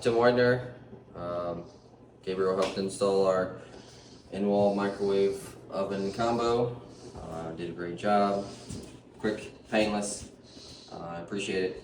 Tim Whitner. Gabriel helped install our in-wall microwave oven combo. Did a great job. Quick, painless. I appreciate it.